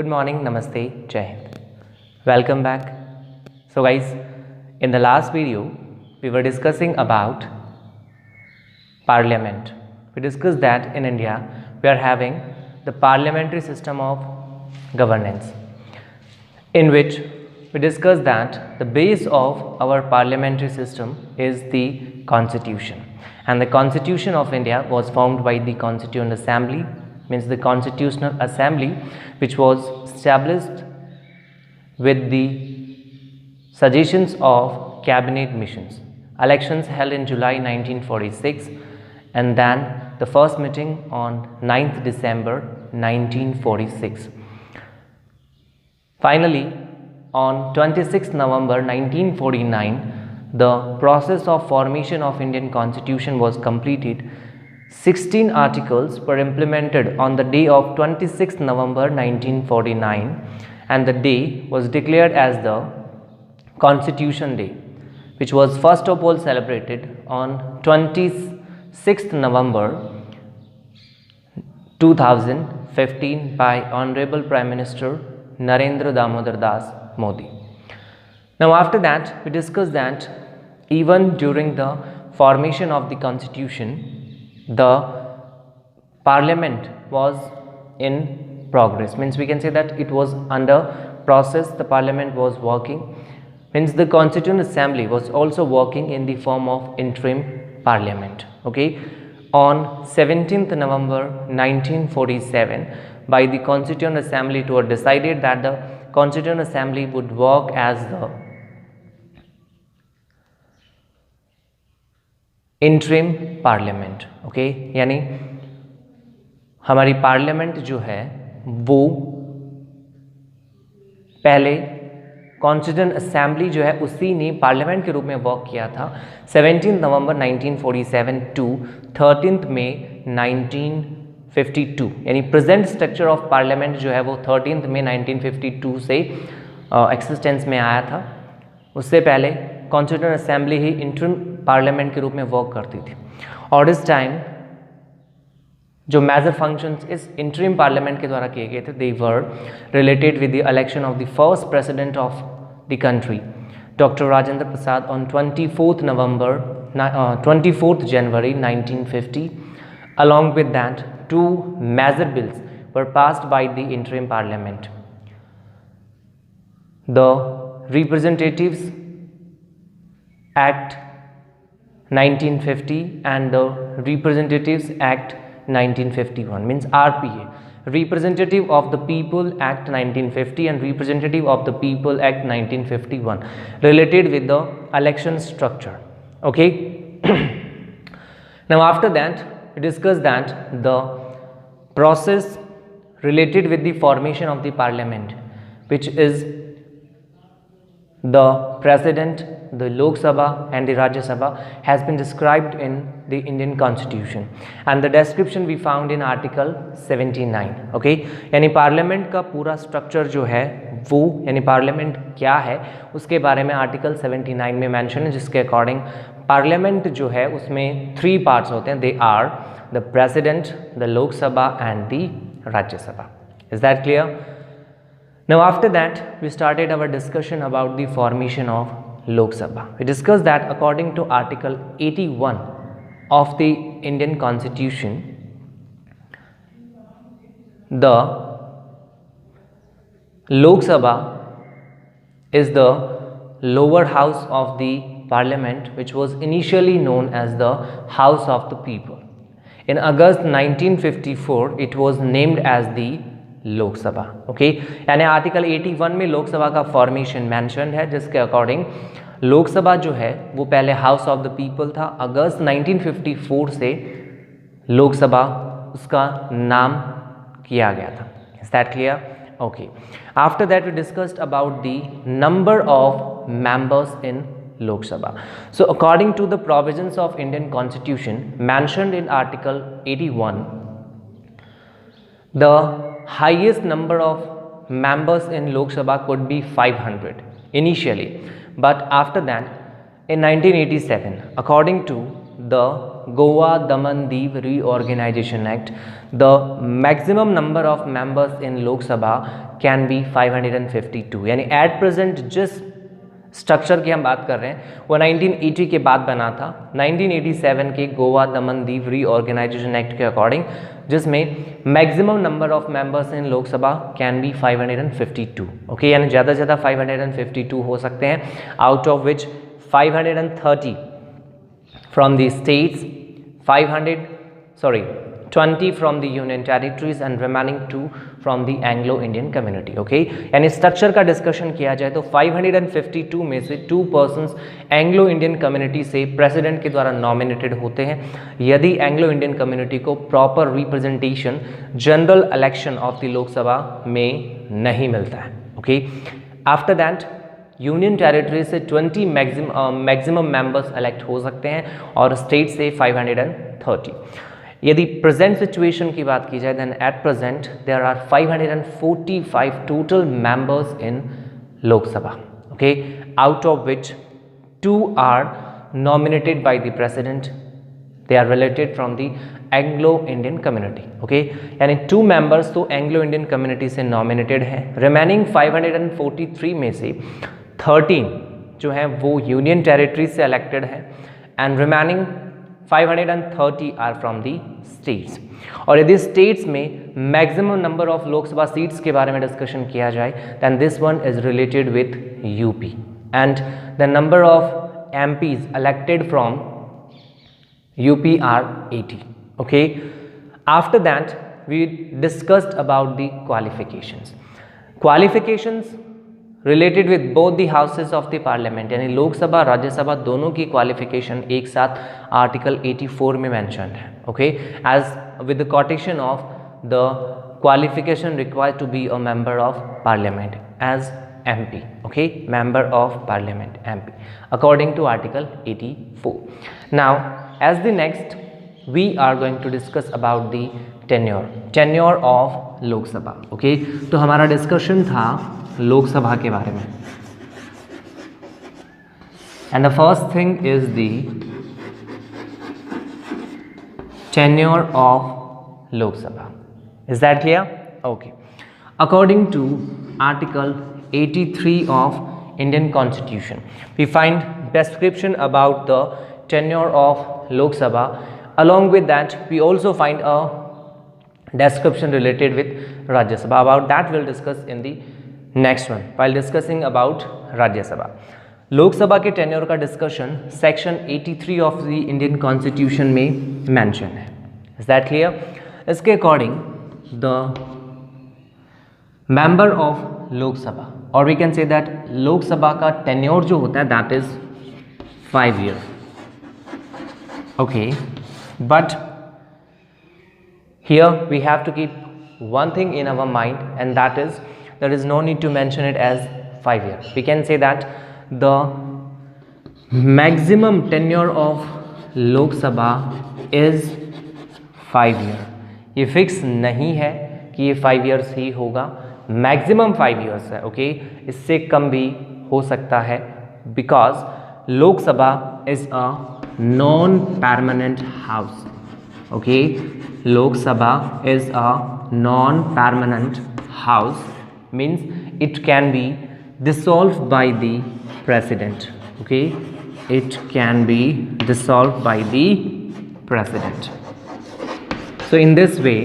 Good morning, Namaste, Jai Hind. Welcome back. So guys, in the last video, we were discussing about Parliament. We discussed that in India, we are having the parliamentary system of governance, in which we discussed that the base of our parliamentary system is the Constitution. And the Constitution of India was formed by the Constituent Assembly, means the Constitutional Assembly, which was established with the suggestions of cabinet missions. Elections held in July 1946 and then the first meeting on 9th December 1946. Finally, on 26 November 1949, the process of formation of Indian Constitution was completed. 16 articles were implemented on the day of 26 November 1949 and the day was declared as the Constitution Day, which was first of all celebrated on 26th November 2015 by Honorable Prime Minister Narendra Damodar Das Modi. Now after that, we discussed that even during the formation of the Constitution, the Parliament was in progress, means we can say that it was under process, the Parliament was working, means the Constituent Assembly was also working in the form of interim Parliament. Okay, on 17th November 1947, by the Constituent Assembly, it was decided that the Constituent Assembly would work as the interim parliament. Okay, यानी हमारी parliament जो है वो पहले constituent assembly जो है उसी ने पार्लियामेंट के रूप में वर्क किया था 17 नवंबर 1947 टू 13 मई 1952, यानी प्रेजेंट स्ट्रक्चर ऑफ पार्लियामेंट जो है वो 13 मई 1952 से एक्सिस्टेंस में आया था. उससे पहले कॉन्स्टिट्यूएंट असेंबली ही इंटरिम पार्लियामेंट के रूप में वर्क करती थी और इस टाइम जो मेजर फंक्शंस इस इंटरिम पार्लियामेंट के द्वारा किए गए थे, they were related with the election of the first president of the country doctor Rajendra Prasad on 24th January 1950. Along with that, two major bills were passed by the interim parliament: the Representatives Act 1950 and the Representatives Act 1951, means RPA, Representative of the People Act 1950 and Representative of the People Act 1951, related with the election structure. Okay. Now after that, we discuss that the process related with the formation of the parliament, which is the President, the Lok Sabha and the Rajya Sabha, has been described in the Indian Constitution and the description we found in Article 79. Okay, यानी parliament का पूरा structure जो है वो, यानी parliament क्या है उसके बारे में आर्टिकल 79 में मेंशन है, जिसके अकॉर्डिंग पार्लियामेंट जो है उसमें 3 पार्ट्स होते हैं. They are the president, the Lok Sabha and the Rajya Sabha. Is that clear? Now after that, we started our discussion about the formation of Lok Sabha. We discussed that according to Article 81 of the Indian Constitution, the Lok Sabha is the lower house of the Parliament, which was initially known as the House of the People. In August 1954, it was named as the लोक सभा. Okay, यानी article 81 में लोकसभा का formation mention है, जिसके according Lok Sabha जो है वो पहले हाउस ऑफ द पीपल था. अगस्त 1954 से लोकसभा उसका नाम किया गया था. Is that clear? Okay. After that we discussed about the number of members in Lok Sabha. So according to the provisions of Indian Constitution mentioned in Article 81, the highest number of members in Lok Sabha could be 500 initially, but after that in 1987, according to the Goa Daman Div Reorganization Act, the maximum number of members in Lok Sabha can be 552. यानी at present जिस structure की हम बात कर रहे हैं वो 1980 के बाद बना था, 1987 के गोवा दमन दीव रीऑर्गेनाइजेशन एक्ट के अकॉर्डिंग, जिसमें maximum number of members in Lok Sabha can be 552. Okay, यानी ज़्यादा से ज़्यादा 552 हो सकते हैं, out of which 530 from the states, 20 from the union territories and remaining 2 from the Anglo Indian community. Okay, यानी स्ट्रक्चर का डिस्कशन किया जाए तो 552 में से 2 पर्सन्स एंग्लो इंडियन कम्युनिटी से प्रेसिडेंट के द्वारा नॉमिनेटेड होते हैं यदि एंग्लो इंडियन कम्युनिटी को proper representation general election of the Lok Sabha में नहीं मिलता है. Okay, after that union territory से 20 मैक्सिमम मेंबर्स इलेक्ट हो सकते हैं और स्टेट से 530. यदि प्रेजेंट सिचुएशन की बात की जाए then at present there are 545 total members in Lok Sabha. Okay, out of which 2 are nominated by the president, they are related from the Anglo Indian community. Okay, यानी 2 मेंबर्स तो एंग्लो इंडियन कम्युनिटी से nominated हैं, remaining 543 में से 13 जो हैं वो union territory से इलेक्टेड हैं and remaining 530 are from the states. और यदि स्टेट्स में maximum number of Lok Sabha seats के बारे में डिस्कशन किया जाए then this one is related with UP and the number of MPs elected from UP are 80. Okay, after that we discussed about the qualifications related with both the houses of the parliament, यानी लोकसभा राज्यसभा दोनों की qualification एक साथ article 84 में mention है. Okay, as with the quotation of the qualification required to be a member of parliament as MP. Okay, member of parliament MP according to article 84. Now as the next we are going to discuss about the tenure of Lok Sabha. Okay, तो हमारा discussion था लोकसभा के बारे में and the first thing is the tenure of Lok Sabha. Is that clear? Okay. According to Article 83 of Indian Constitution, we find description about the tenure of Lok Sabha. Along with that, we also find a description related with Rajya Sabha. About that we'll discuss in the next one while discussing about Rajya Sabha. लोक सभा के tenure का discussion section 83 of the Indian constitution में mention है. Is that clear? इसके according the member of Lok सभा और we can say that लोक सभा का टेन्योर जो होता है that is 5 years. Okay, but here we have to keep one thing in our mind and that is there is no need to mention it as 5 years. We can say that the maximum tenure of Lok Sabha is 5 years. ये fix नहीं है कि ये 5 years ही होगा, maximum 5 years है. Okay, इससे कम भी हो सकता है बिकॉज लोक सभा is a non permanent house. Okay, Lok Sabha is a non-permanent house, means it can be dissolved by the president. Okay, it can be dissolved by the president. So in this way,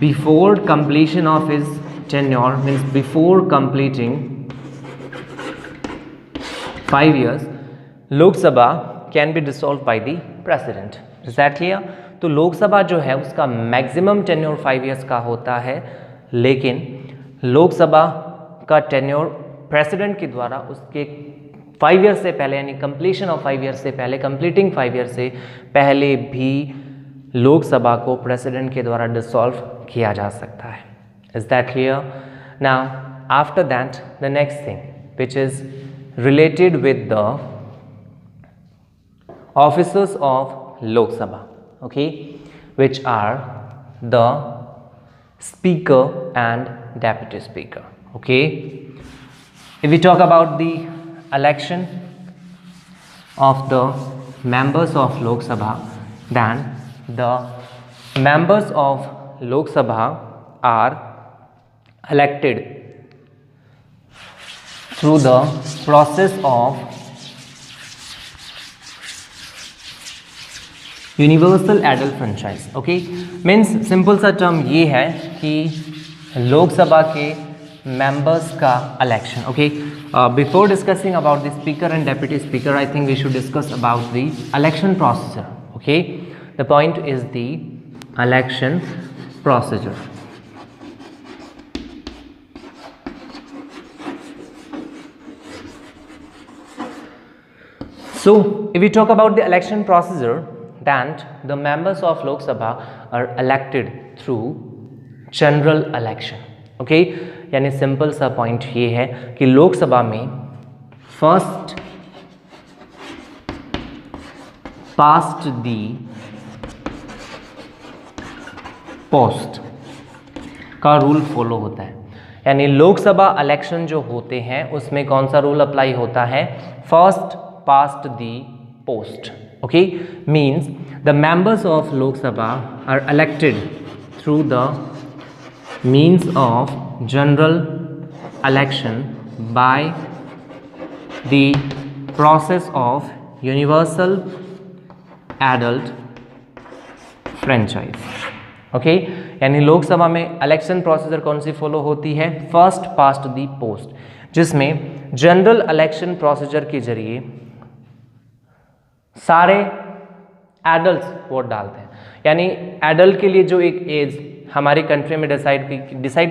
before completion of his tenure, means before completing 5 years, Lok Sabha can be dissolved by the president. Is that clear? तो लोकसभा जो है उसका maximum tenure 5 years का होता है, लेकिन लोकसभा का tenure president के द्वारा उसके 5 years से पहले यानी कंप्लीशन ऑफ 5 years से पहले, कंप्लीटिंग 5 years से पहले भी लोकसभा को प्रेसिडेंट के द्वारा डिसॉल्व किया जा सकता है. Is that clear? Now after that the next thing which is related with the officers of Lok Sabha. Okay, which are the speaker and deputy speaker. Okay, if we talk about the election of the members of Lok Sabha, then the members of Lok Sabha are elected through the process of universal adult franchise. Okay, means simple सा term ये है कि लोकसभा के members का election. Okay, before discussing about the speaker and deputy speaker, I think we should discuss about the election procedure. Okay, the point is the election procedure. So if we talk about the election procedure, then the members of Lok Sabha are elected through general election. Okay, यानी simple सा point ये है कि लोक सभा में first past दी post का rule follow होता है. यानी लोकसभा इलेक्शन जो होते हैं उसमें कौन सा रूल अप्लाई होता है? First past the post. Okay, means the members of Lok Sabha are elected through the means of general election by the process of universal adult franchise. Okay, यानी लोकसभा में इलेक्शन प्रोसीजर कौन सी follow होती है? First past दी post, जिसमें general election procedure के जरिए सारे adult vote डालते हैं. यानी एडल्ट के लिए जो एक एज हमारी कंट्री में डिसाइड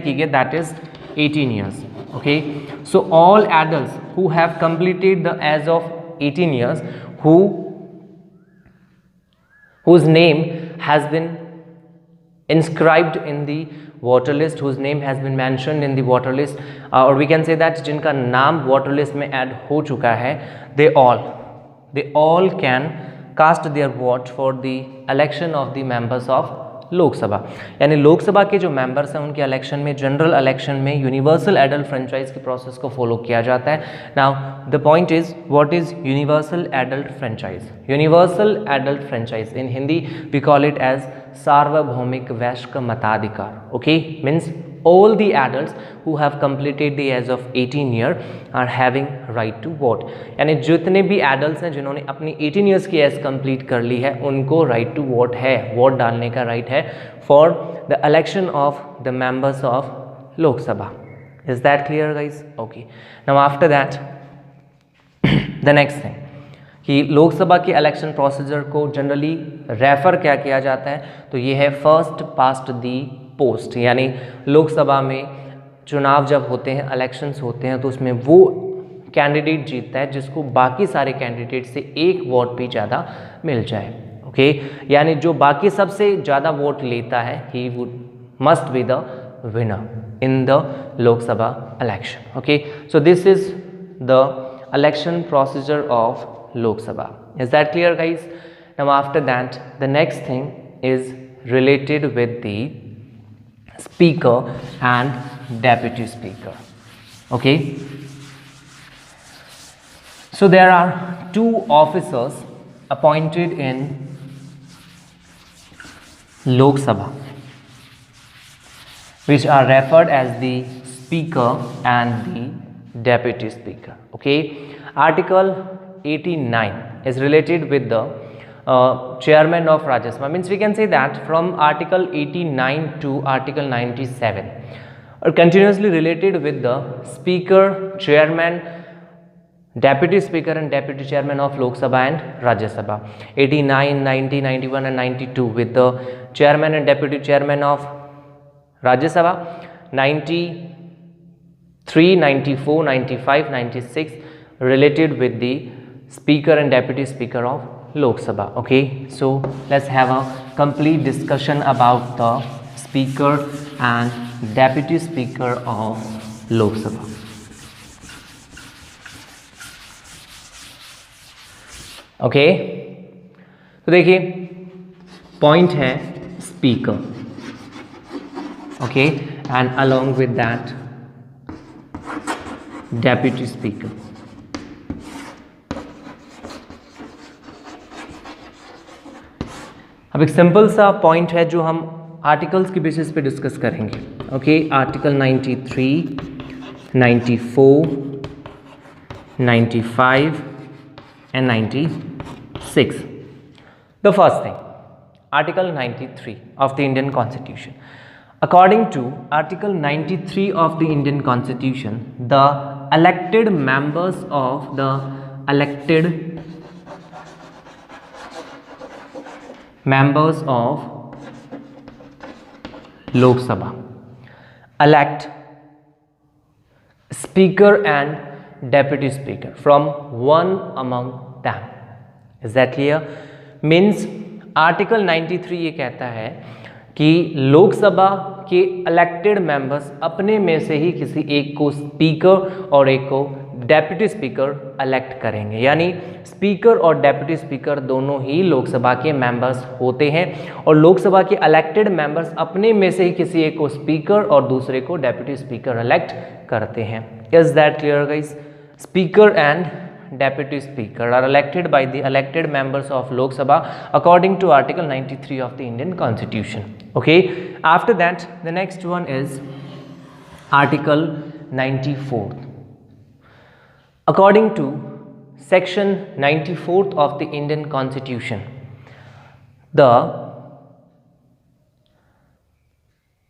की गई, that is 18 years. Okay, so all adults who have completed the age of 18 years whose name has been inscribed in the voter list, whose name has been mentioned in the voter list, or we can say that जिनका नाम voter list में add हो चुका है, they all can cast their vote for the election of the members of Lok Sabha. यानी लोकसभा के जो members हैं उनके इलेक्शन में, जनरल इलेक्शन में यूनिवर्सल एडल्ट फ्रेंचाइज के प्रोसेस को फॉलो किया जाता है. Now the point is, what is universal adult franchise? Universal adult franchise in Hindi we call it as सार्वभौमिक वैश्विक मताधिकार. Okay, means all the adults who have completed the age of 18 year are having right to vote. यानी जितने भी adults हैं जिन्होंने अपनी 18 years की एज कंप्लीट कर ली है उनको right to vote है, वोट डालने का right है for the election of the members of Lok Sabha. Is that clear guys? Okay. Now after that the next thing कि लोकसभा के इलेक्शन प्रोसीजर को जनरली रेफर क्या किया जाता है, तो ये है फर्स्ट पास्ट दी पोस्ट. यानी लोकसभा में चुनाव जब होते हैं, इलेक्शंस होते हैं, तो उसमें वो कैंडिडेट जीतता है जिसको बाकी सारे कैंडिडेट से एक वोट भी ज़्यादा मिल जाए. ओके, यानी जो बाकी सबसे ज़्यादा वोट लेता है he would must be the winner in the Lok Sabha election. Okay, so this is the election procedure of Lok Sabha. Is that clear guys? Now after that the next thing is related with the speaker and deputy speaker. Okay, so there are two officers appointed in Lok Sabha which are referred as the speaker and the deputy speaker. Okay, Article 89 is related with the chairman of Rajya Sabha. Means we can say that from Article 89 to Article 97 are continuously related with the speaker, chairman, deputy speaker and deputy chairman of Lok Sabha and Rajya Sabha. 89, 90, 91 and 92 with the chairman and deputy chairman of Rajya Sabha. 93, 94, 95, 96 related with the speaker and deputy speaker of Lok Sabha. Okay, so let's have a complete discussion about the speaker and deputy speaker of Lok Sabha. Okay, तो देखिए point है speaker. Okay, and along with that deputy speaker. अब एक simple सा point है जो हम articles की बेसिस पे डिस्कस करेंगे। Okay, article 93, 94, 95 and 96. The first thing, Article 93 of the Indian Constitution. According to Article 93 of the Indian Constitution, the elected members of Lok Sabha elect Speaker and Deputy Speaker from one among them. Is that clear? Means Article 93 ये कहता है कि लोकसभा के elected members अपने में से ही किसी एक को स्पीकर और एक को डेप्यूटी स्पीकर इलेक्ट करेंगे, यानी स्पीकर और डेप्यूटी स्पीकर दोनों ही लोकसभा के मेंबर्स होते हैं और लोकसभा के इलेक्टेड मेंबर्स अपने में से ही किसी एक को स्पीकर और दूसरे को डेप्यूटी स्पीकर इलेक्ट करते हैं। Is that clear guys? Speaker and deputy speaker are elected by the elected members of Lok Sabha according to Article 93 of the Indian Constitution. Okay, after that the next one is Article 94. According to Section 94 of the Indian Constitution, the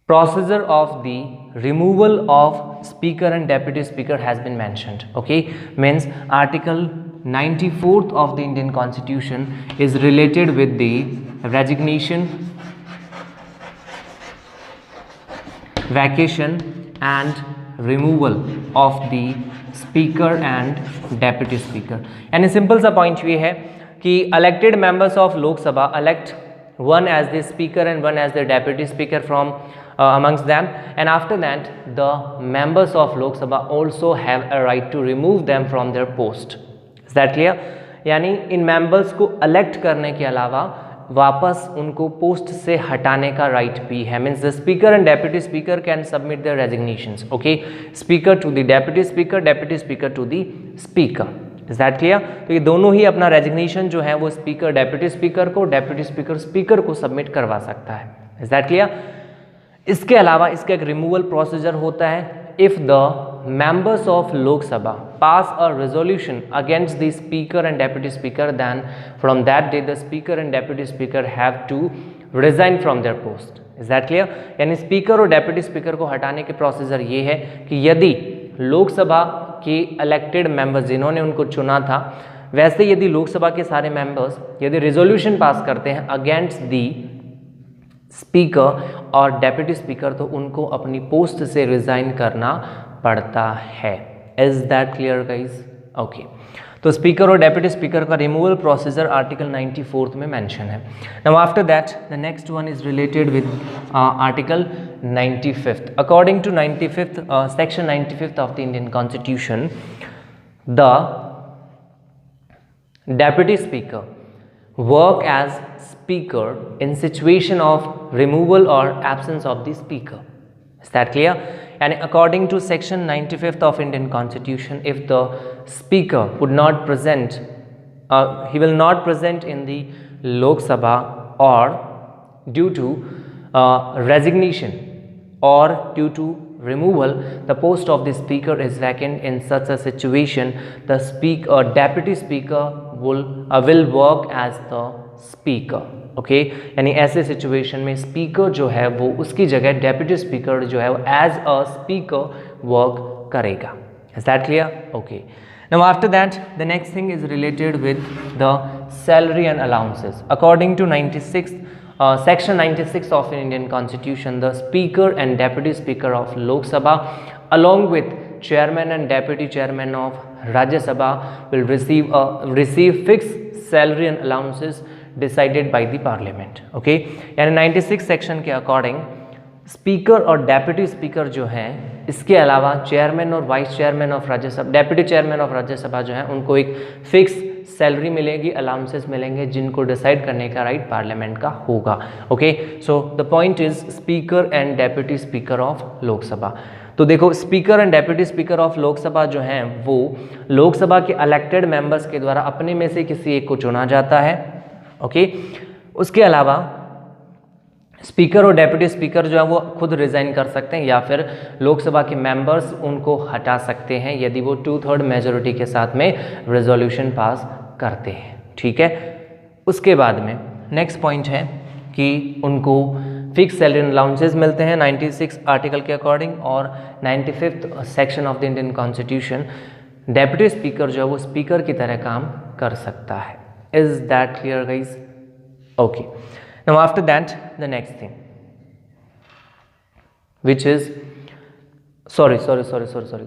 procedure of the removal of speaker and deputy speaker has been mentioned. Okay, means Article 94 of the Indian Constitution is related with the resignation, vacation and removal of the speaker and deputy speaker. यानी simple सा point ये है कि elected members of Lok Sabha elect one as the speaker and one as the deputy speaker from amongst them, and after that the members of Lok Sabha also have a right to remove them from their post. Is that clear? यानी इन members को elect करने के अलावा वापस उनको post से हटाने का राइट भी है। Means the speaker and deputy speaker can submit their resignations. Okay, speaker to the deputy speaker, deputy speaker to the speaker. Is that clear? तो ये दोनों ही अपना रेजिग्नेशन जो है वो स्पीकर डेप्यूटी स्पीकर को, डेप्यूटी स्पीकर स्पीकर को सबमिट करवा सकता है। Is that clear? इसके अलावा इसका एक रिमूवल प्रोसीजर होता है। If the members of Lok Sabha pass a resolution against the speaker and deputy speaker, then from that day the speaker and deputy speaker have to resign from their post. Is that clear? यानी speaker और deputy speaker को हटाने के procedure ये है कि यदि लोकसभा के इलेक्टेड मेंबर्स जिन्होंने उनको चुना था, वैसे यदि लोकसभा के सारे मेंबर्स यदि रेजोल्यूशन पास करते हैं अगेंस्ट दी स्पीकर और डेप्यूटी स्पीकर, तो उनको अपनी पोस्ट से रिजाइन करना पड़ता है। Is that clear guys? Okay, तो स्पीकर और डेप्यूटी स्पीकर का रिमूवल प्रोसीजर आर्टिकल 94 में मेंशन है। Now after that the next one is related with article 95। According to 95th section 95th of the Indian constitution, the deputy speaker work as speaker in situation of removal or absence of the speaker. Is that clear? And according to section 95th of Indian Constitution, if the speaker would not present, he will not present in the Lok Sabha, or due to resignation or due to removal, the post of the speaker is vacant. In such a situation, the deputy speaker will work as the speaker. Okay, यानी ऐसे situation में speaker जो है वो उसकी जगह deputy speaker जो है वो एज अ स्पीकर वर्क करेगा। Is that clear? Okay, now after that the next thing is related with the salary and allowances. According to 96 Section 96 of Indian Constitution, the Speaker and Deputy Speaker of Lok Sabha, along with Chairman and Deputy Chairman of Rajya Sabha, will receive fixed salary and allowances decided by the Parliament. Okay, यानी 96 section के according speaker और deputy speaker जो हैं, इसके अलावा chairman और vice chairman of Rajya Sabha, deputy chairman of Rajya Sabha जो है उनको एक फिक्स सैलरी मिलेगी, अलाउंसेस मिलेंगे, जिनको डिसाइड करने का राइट पार्लियामेंट का होगा। Okay, so the point is speaker and deputy speaker of Lok Sabha. तो देखो, speaker and deputy speaker of Lok Sabha जो हैं वो लोकसभा के इलेक्टेड मेंबर्स के द्वारा अपने में से किसी एक को चुना जाता है। ओके, उसके अलावा स्पीकर और डेप्यूटी स्पीकर जो है वो खुद रिजाइन कर सकते हैं या फिर लोकसभा के मेंबर्स उनको हटा सकते हैं यदि वो 2/3 मेजोरिटी के साथ में रेजोल्यूशन पास करते हैं। ठीक है, उसके बाद में नेक्स्ट पॉइंट है कि उनको फिक्स सैलरी अलाउंसेस मिलते हैं 96 आर्टिकल के अकॉर्डिंग और 95th section of the Indian constitution. Deputy speaker जो है वो स्पीकर की तरह काम कर सकता है। Is that clear guys? Okay, now after that the next thing which is sorry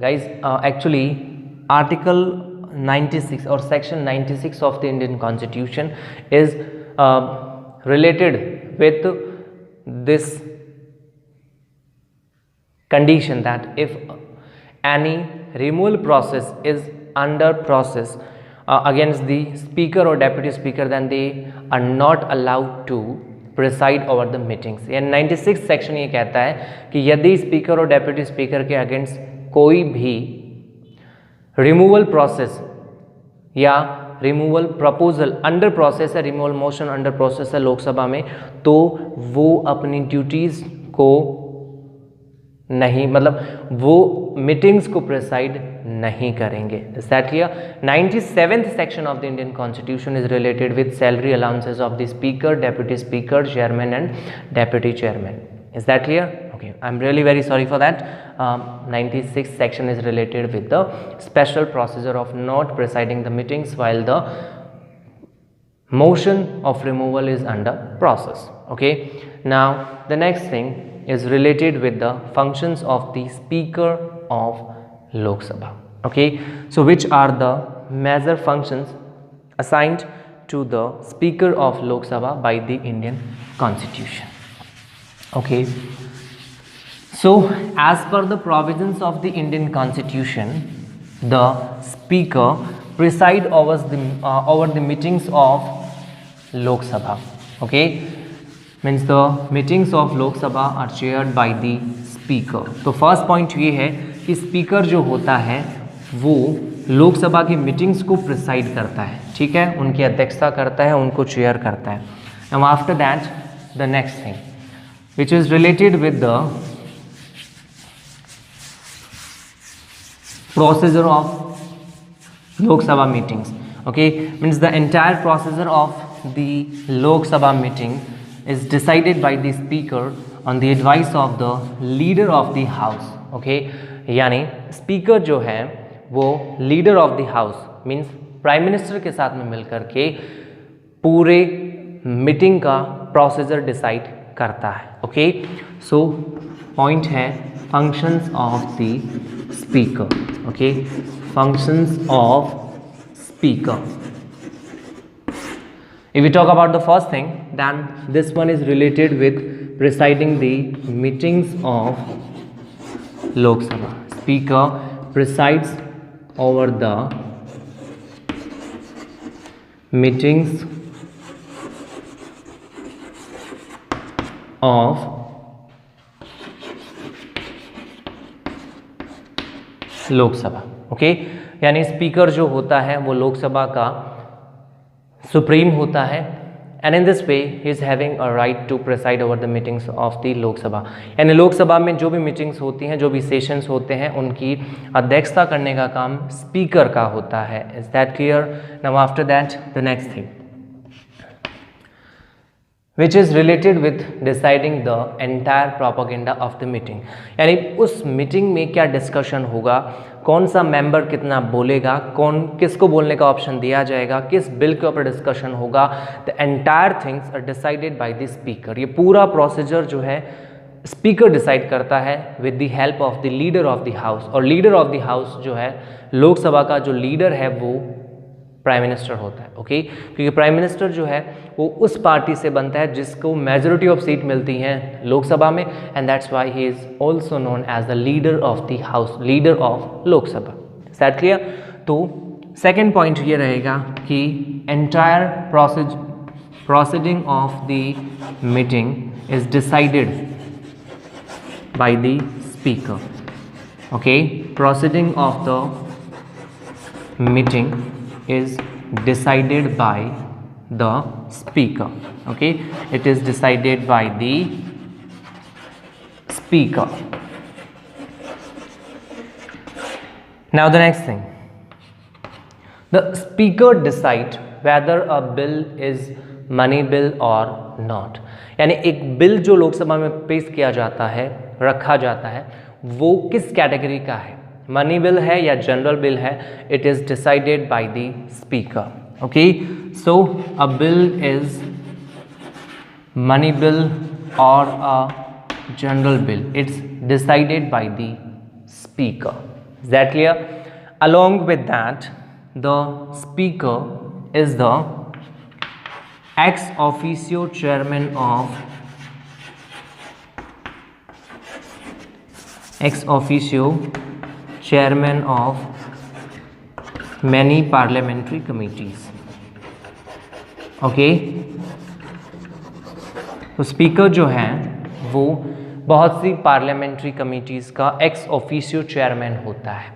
guys, actually article 96 or section 96 of the Indian Constitution is related with this condition that if any removal process is under process against the speaker or deputy speaker, then they are not allowed to preside over the meetings. यानी 96 section ये कहता है कि यदि speaker और deputy speaker के against कोई भी रिमूवल प्रोसेस या रिमूवल प्रपोजल अंडर प्रोसेस है, रिमूवल मोशन अंडर प्रोसेस है लोकसभा में, तो वो अपनी ड्यूटीज़ को नहीं, मतलब वो मीटिंग्स को प्रिसाइड नहीं करेंगे। Is that clear? 97th section of the Indian constitution is related with salary allowances of the speaker, deputy speaker, chairman and deputy chairman. Is that clear? Okay, I am really very sorry for that. 96th section is related with the special procedure of not presiding the meetings while the motion of removal is under process. Okay, now the next thing is related with the functions of the speaker of Lok Sabha. Okay, so which are the major functions assigned to the speaker of Lok Sabha by the Indian Constitution? Okay, so as per the provisions of the Indian Constitution, the speaker preside over the meetings of Lok Sabha. Okay, means the meetings of Lok Sabha are chaired by the speaker. तो first point ये है कि speaker जो होता है वो लोकसभा की meetings को प्रिसाइड करता है, ठीक है, उनकी अध्यक्षता करता है, उनको चेयर करता है। Now after that the next thing which is related with the procedure of Lok Sabha meetings. Okay, means the entire procedure of the Lok Sabha meeting is decided by the speaker on the advice of the leader of the house. Okay, यानी speaker जो है वो leader of the house means prime minister के साथ में मिलकर के पूरे मीटिंग का प्रोसीजर डिसाइड करता है। ओके, सो पॉइंट है functions of the speaker. Okay, functions of speaker. If we talk about the first thing, then this one is related with presiding the meetings of Lok Sabha. Speaker presides over the meetings of Lok Sabha. Okay, यानी speaker जो होता है वो लोकसभा का supreme होता है and in this way he is having a right to preside over the meetings of the Lok Sabha. यानी लोकसभा में जो भी मीटिंग्स होती हैं, जो भी सेशंस होते हैं, उनकी अध्यक्षता करने का काम स्पीकर का होता है। Is that clear? Now after that the next thing which is related with deciding the entire propaganda of the meeting. यानी उस मीटिंग में क्या डिस्कशन होगा, कौन सा मेंबर कितना बोलेगा, कौन किसको बोलने का ऑप्शन दिया जाएगा, किस बिल के ऊपर डिस्कशन होगा, the entire things are decided by the speaker. ये पूरा प्रोसीजर जो है स्पीकर डिसाइड करता है with the help of the leader of the house. और लीडर ऑफ द हाउस जो है लोकसभा का जो लीडर है वो प्राइम मिनिस्टर होता है। ओके, क्योंकि प्राइम मिनिस्टर जो है वो उस पार्टी से बनता है जिसको मेजोरिटी ऑफ सीट मिलती हैं लोकसभा में and that's why he is also known as the leader of the house, leader of Lok Sabha. Is that clear? तो सेकंड पॉइंट ये रहेगा कि entire proceeding of the meeting is decided by the speaker. Okay, proceeding of the meeting is decided by the speaker. Okay, it is decided by the speaker. Now the next thing, the speaker decide whether a bill is money bill or not. यानी एक bill जो लोकसभा में पेश किया जाता है, रखा जाता है, वो किस कैटेगरी का है, मनी बिल है या जनरल बिल है, it is decided by the speaker. Okay, so a bill is money bill और a general bill, it's decided by the speaker. Is that clear? Along with that, the speaker is the ex officio chairman of many parliamentary committees. Okay, तो speaker जो है वो बहुत सी parliamentary committees का ex officio chairman होता है.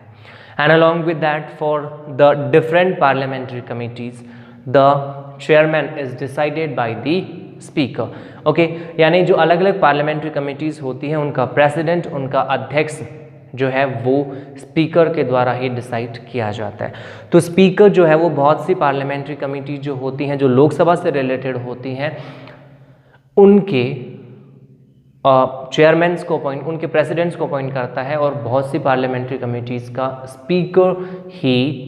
And along with that, for the different parliamentary committees the chairman is decided by the speaker. Okay, यानी जो अलग अलग पार्लियामेंट्री कमिटीज़ होती हैं उनका प्रेसिडेंट, उनका अध्यक्ष जो है वो स्पीकर के द्वारा ही डिसाइड किया जाता है. तो स्पीकर जो है वो बहुत सी पार्लियामेंट्री कमिटी जो होती हैं, जो लोकसभा से रिलेटेड होती हैं, उनके चेयरमैन्स को अपॉइंट, उनके प्रेसिडेंट्स को अपॉइंट करता है. और बहुत सी पार्लियामेंट्री कमिटीज़ का स्पीकर ही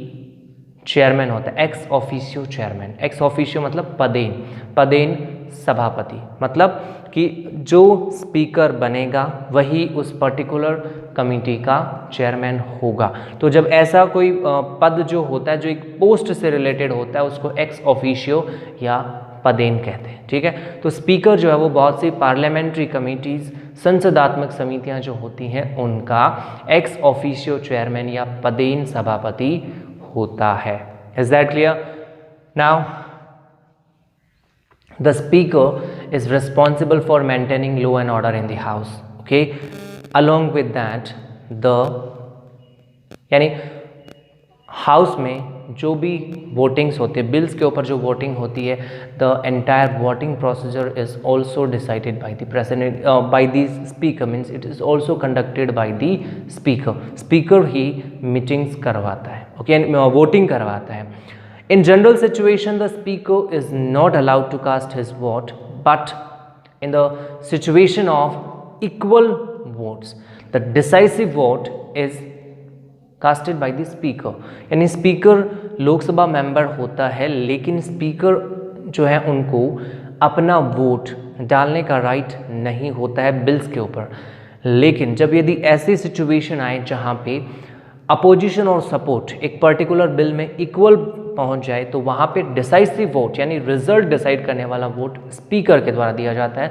चेयरमैन होता है, ex officio chairman. Ex officio मतलब पदेन सभापति, मतलब कि जो स्पीकर बनेगा वही उस पर्टिकुलर कमिटी का चेयरमैन होगा. तो जब ऐसा कोई पद जो होता है, जो एक पोस्ट से रिलेटेड होता है, उसको एक्स ऑफिशियो या पदेन कहते हैं. ठीक है, तो स्पीकर जो है वो बहुत सी पार्लियामेंट्री कमिटीज़, संसदात्मक समितियां जो होती हैं, उनका एक्स ऑफिशियो चेयरमैन या पदेन सभापति होता है. Is that clear? Now the speaker is responsible for maintaining law and order in the house. Okay, along with that यानी हाउस में जो भी वोटिंग्स होती है, बिल्स के ऊपर जो वोटिंग होती है, the entire voting procedure is also decided by the president, by the speaker, means it is also conducted by the speaker. Speaker ही मीटिंग्स करवाता है. ओके, वोटिंग करवाता है. In general situation the speaker is not allowed to cast his vote, but in the situation of equal votes the decisive vote is casted by the speaker. यानी speaker Lok Sabha member होता है, लेकिन speaker जो है उनको अपना वोट डालने का राइट नहीं होता है बिल्स के ऊपर. लेकिन जब यदि ऐसी सिचुएशन आए जहाँ पे अपोजिशन और सपोर्ट एक पर्टिकुलर बिल में इक्वल पहुँच जाए, तो वहाँ पे डिसाइसिव वोट यानी रिजल्ट डिसाइड करने वाला वोट स्पीकर के द्वारा दिया जाता है.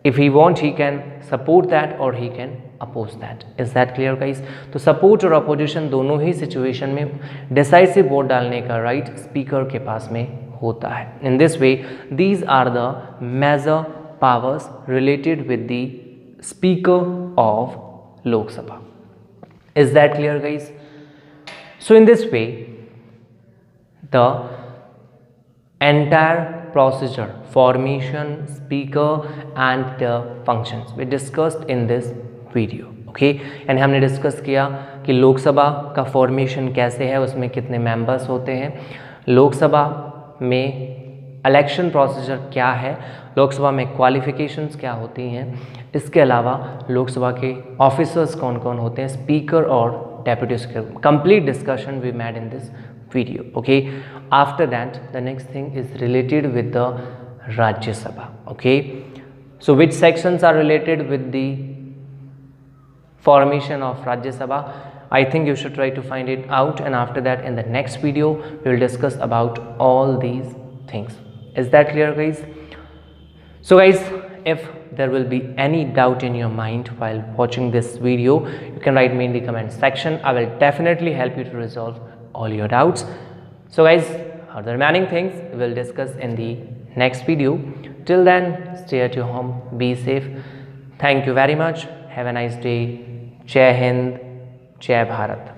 If he want he can support that or he can oppose that. Is that clear guys? तो सपोर्ट और अपोजिशन दोनों ही सिचुएशन में डिसाइसिव वोट डालने का राइट स्पीकर के पास में होता है. In this way these are the major powers related with the speaker of Lok Sabha. Is that clear guys? So in this way the entire procedure, formation, speaker and the functions we discussed in this video. Okay, यानी हमने discuss किया कि लोकसभा का formation कैसे है, उसमें कितने members होते हैं, लोकसभा में इलेक्शन प्रोसीजर क्या है, लोकसभा में क्वालिफिकेशंस क्या होती हैं, इसके अलावा लोकसभा के ऑफिसर्स कौन कौन होते हैं, स्पीकर और deputy speaker. Complete discussion we made in this video. Okay, after that the next thing is related with the Rajya Sabha. Okay, so which sections are related with the formation of Rajya Sabha? I think you should try to find it out, and after that in the next video we will discuss about all these things. Is that clear guys? So guys, if there will be any doubt in your mind while watching this video, you can write me in the comment section. I will definitely help you to resolve all your doubts. So guys, the remaining things we will discuss in the next video. Till then, stay at your home, be safe. Thank you very much. Have a nice day. Jai Hind, Jai Bharat.